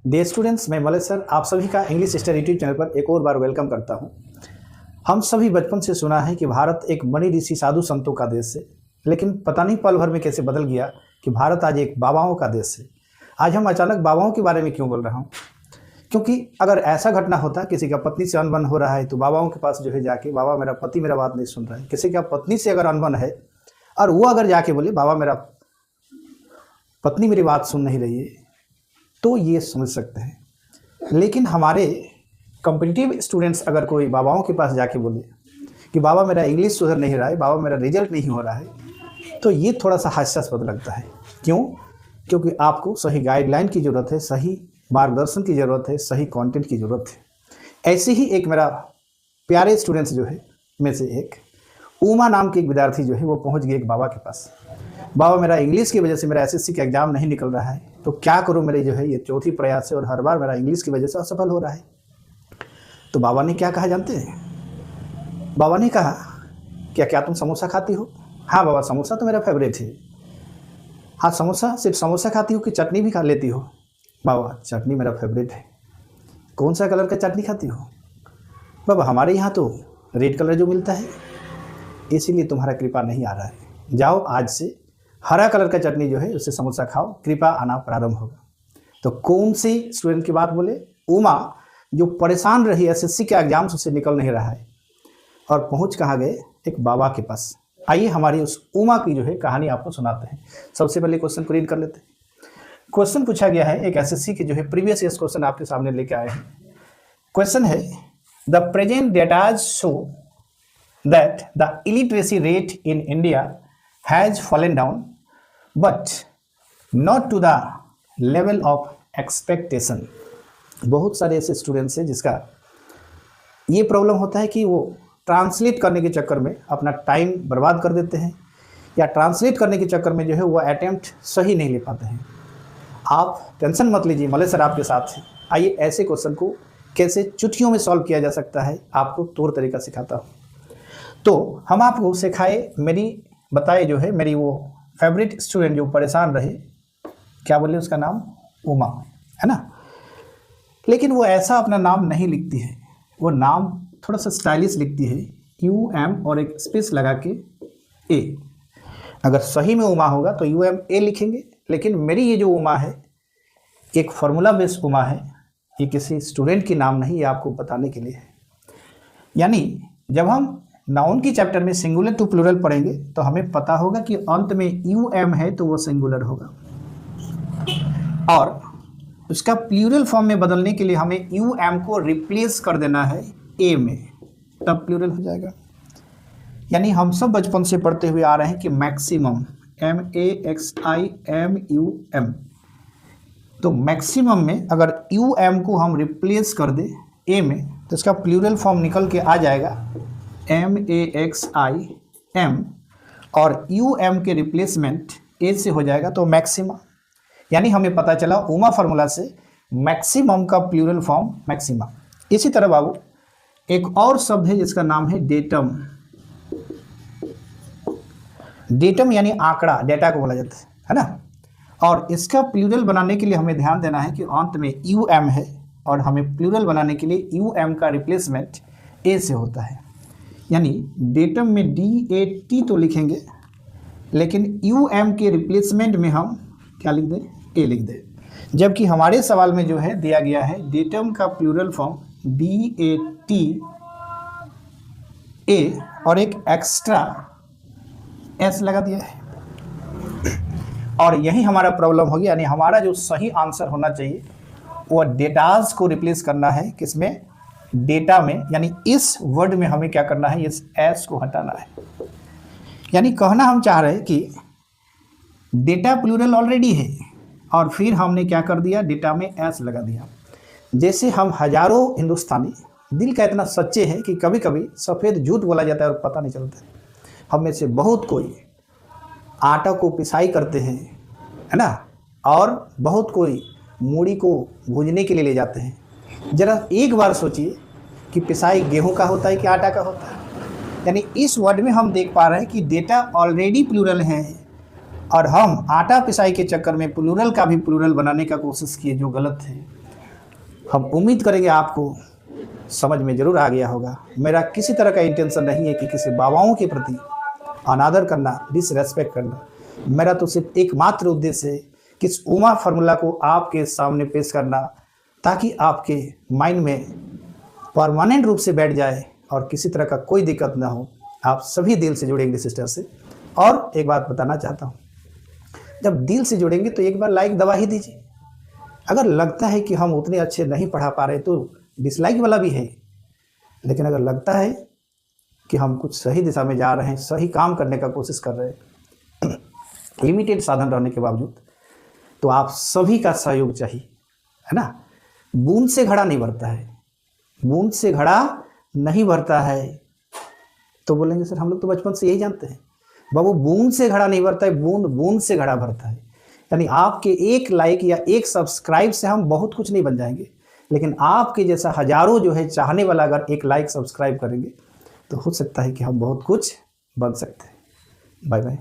Dear students, मैं Malay sir आप सभी का इंग्लिश स्टार यूट्यूब चैनल पर एक और बार वेलकम करता हूं। हम सभी बचपन से सुना है कि भारत एक मणि ऋषि साधु संतों का देश है, लेकिन पता नहीं पल भर में कैसे बदल गया कि भारत आज एक बाबाओं का देश है। आज हम अचानक बाबाओं के बारे में क्यों बोल रहा हूँ? क्योंकि अगर ऐसा घटना होता, किसी का पत्नी से अनबन हो रहा है तो बाबाओं के पास जो है जाके, बाबा मेरा पति मेरा बात नहीं सुन रहा है। किसी का पत्नी से अगर अनबन है और वो अगर जाके बोले बाबा मेरा पत्नी मेरी बात सुन नहीं रही है, तो ये समझ सकते हैं। लेकिन हमारे कॉम्पिटिटिव स्टूडेंट्स अगर कोई बाबाओं के पास जाके बोले कि बाबा मेरा इंग्लिश सुधर नहीं रहा है, बाबा मेरा रिजल्ट नहीं हो रहा है, तो ये थोड़ा सा हास्यास्पद लगता है। क्यों? क्योंकि आपको सही गाइडलाइन की ज़रूरत है, सही मार्गदर्शन की ज़रूरत है, सही कंटेंट की ज़रूरत है। ऐसे ही एक मेरा प्यारे स्टूडेंट्स जो है में से एक उमा नाम के एक विद्यार्थी जो है वो पहुंच गए एक बाबा के पास। बाबा मेरा इंग्लिश की वजह से मेरा एसएससी का एग्ज़ाम नहीं निकल रहा है, तो क्या करूं? मेरे जो है ये चौथी प्रयास है और हर बार मेरा इंग्लिश की वजह से असफल हो रहा है। तो बाबा ने क्या कहा जानते हैं? बाबा ने कहा क्या तुम समोसा खाती हो? हाँ बाबा, समोसा तो मेरा फेवरेट है। हाँ, समोसा सिर्फ समोसा खाती हो कि चटनी भी खा लेती हो? बाबा चटनी मेरा फेवरेट है। कौन सा कलर का चटनी खाती हो? बाबा हमारे यहाँ तो रेड कलर जो मिलता है, इसीलिए तुम्हारा कृपा नहीं आ रहा है। जाओ आज से हरा कलर का चटनी जो है उससे समोसा खाओ, कृपा आना प्रारंभ होगा। तो कौन सी स्टूडेंट की बात बोले? उमा, जो परेशान रही एसएससी के एग्जाम से निकल नहीं रहा है, और पहुंच कहाँ गए? एक बाबा के पास। आइए हमारी उस उमा की जो है कहानी आपको सुनाते हैं। सबसे पहले क्वेश्चन को रीड कर लेते हैं। क्वेश्चन पूछा गया है, एक एसएससी के जो है प्रीवियस ईयर क्वेश्चन आपके सामने लेके आए हैं। क्वेश्चन है, the present datas show that the illiteracy rate in India has fallen down but not to the level of expectation. बहुत सारे ऐसे स्टूडेंट्स हैं जिसका ये प्रॉब्लम होता है कि वो ट्रांसलेट करने के चक्कर में अपना टाइम बर्बाद कर देते हैं, या ट्रांसलेट करने के चक्कर में जो है वो अटेम्प्ट सही नहीं ले पाते हैं। आप टेंशन मत लीजिए, मलय सर आपके साथ हैं। आइए ऐसे क्वेश्चन को कैसे चुटकियों में सॉल्व किया जा सकता है आपको तौर तरीका सिखाता हूँ। तो हम आपको सिखाए, मेरी बताए जो है मेरी वो फेवरेट स्टूडेंट जो परेशान रहे, क्या बोले उसका नाम? उमा, है ना। लेकिन वो ऐसा अपना नाम नहीं लिखती है, वो नाम थोड़ा सा स्टाइलिश लिखती है, UM और एक स्पेस लगा के A। अगर सही में उमा होगा तो UMA लिखेंगे, लेकिन मेरी ये जो उमा है एक फार्मूला बेस्ड उमा है, ये किसी स्टूडेंट की नाम नहीं, ये आपको बताने के लिए है। यानी जब हम नाउन की चैप्टर में सिंगुलर टू प्लूरल पढ़ेंगे तो हमें पता होगा कि अंत में UM है तो वो सिंगुलर होगा, और उसका प्लूरल फॉर्म में बदलने के लिए हमें UM को रिप्लेस कर देना है A में, तब प्लूरल हो जाएगा। यानी हम सब बचपन से पढ़ते हुए आ रहे हैं कि मैक्सिमम, MAXIMUM, तो मैक्सिमम में अगर UM को हम रिप्लेस कर दे A में तो इसका प्लूरल फॉर्म निकल के आ जाएगा MAXIM, और UM के रिप्लेसमेंट A से हो जाएगा तो मैक्सिमा। यानी हमें पता चला उमा फार्मूला से मैक्सिमम का प्लूरल फॉर्म मैक्सिमा। इसी तरह बाबू एक और शब्द है जिसका नाम है डेटम। डेटम यानी आंकड़ा, डेटा को बोला जाता है ना। और इसका प्लूरल बनाने के लिए हमें ध्यान देना है कि अंत में UM है, और हमें प्लूरल बनाने के लिए UM का रिप्लेसमेंट A से होता है। यानी डेटम में DAT तो लिखेंगे, लेकिन UM के रिप्लेसमेंट में हम क्या लिख दें? A लिख दें। जबकि हमारे सवाल में जो है दिया गया है डेटम का प्लूरल फॉर्म DATA और एक एक्स्ट्रा S लगा दिया है, और यही हमारा प्रॉब्लम होगी। यानी हमारा जो सही आंसर होना चाहिए वो डेटाज को रिप्लेस करना है, किसमें? डेटा में। यानी इस वर्ड में हमें क्या करना है? इस S को हटाना है। यानी कहना हम चाह रहे हैं कि डेटा प्लूरल ऑलरेडी है, और फिर हमने क्या कर दिया? डेटा में S लगा दिया। जैसे हम हजारों हिंदुस्तानी दिल का इतना सच्चे हैं कि कभी कभी सफ़ेद झूठ बोला जाता है और पता नहीं चलता। हम में से बहुत कोई आटा को पिसाई करते हैं, है ना, और बहुत कोई मूढ़ी को भूनने के लिए ले जाते हैं। जरा एक बार सोचिए कि पिसाई गेहूं का होता है कि आटा का होता है। यानी इस वर्ड में हम देख पा रहे हैं कि डेटा ऑलरेडी प्लूरल है, और हम आटा पिसाई के चक्कर में प्लूरल का भी प्लूरल बनाने का कोशिश किए, जो गलत है। हम उम्मीद करेंगे आपको समझ में ज़रूर आ गया होगा। मेरा किसी तरह का इंटेंशन नहीं है कि किसी बाबाओं के प्रति अनादर करना, डिसरेस्पेक्ट करना। मेरा तो सिर्फ एकमात्र उद्देश्य है कि इस उमा फार्मूला को आपके सामने पेश करना, ताकि आपके माइंड में परमानेंट रूप से बैठ जाए और किसी तरह का कोई दिक्कत ना हो। आप सभी दिल से जुड़े इंग्लिश सिस्टर से। और एक बात बताना चाहता हूँ, जब दिल से जुड़ेंगे तो एक बार लाइक दबा ही दीजिए। अगर लगता है कि हम उतने अच्छे नहीं पढ़ा पा रहे तो डिसलाइक वाला भी है, लेकिन अगर लगता है कि हम कुछ सही दिशा में जा रहे हैं, सही काम करने का कोशिश कर रहे हैं लिमिटेड साधन रहने के बावजूद, तो आप सभी का सहयोग चाहिए, है ना। बूंद से घड़ा नहीं भरता है, बूंद से घड़ा नहीं भरता है। तो बोलेंगे सर हम लोग तो बचपन से यही जानते हैं। बाबू, बूंद से घड़ा नहीं भरता है, बूंद बूंद से घड़ा भरता है। यानी आपके एक लाइक या एक सब्सक्राइब से हम बहुत कुछ नहीं बन जाएंगे, लेकिन आपके जैसा हजारों जो है चाहने वाला अगर एक लाइक सब्सक्राइब करेंगे तो हो सकता है कि हम बहुत कुछ बन सकते हैं। Bye bye.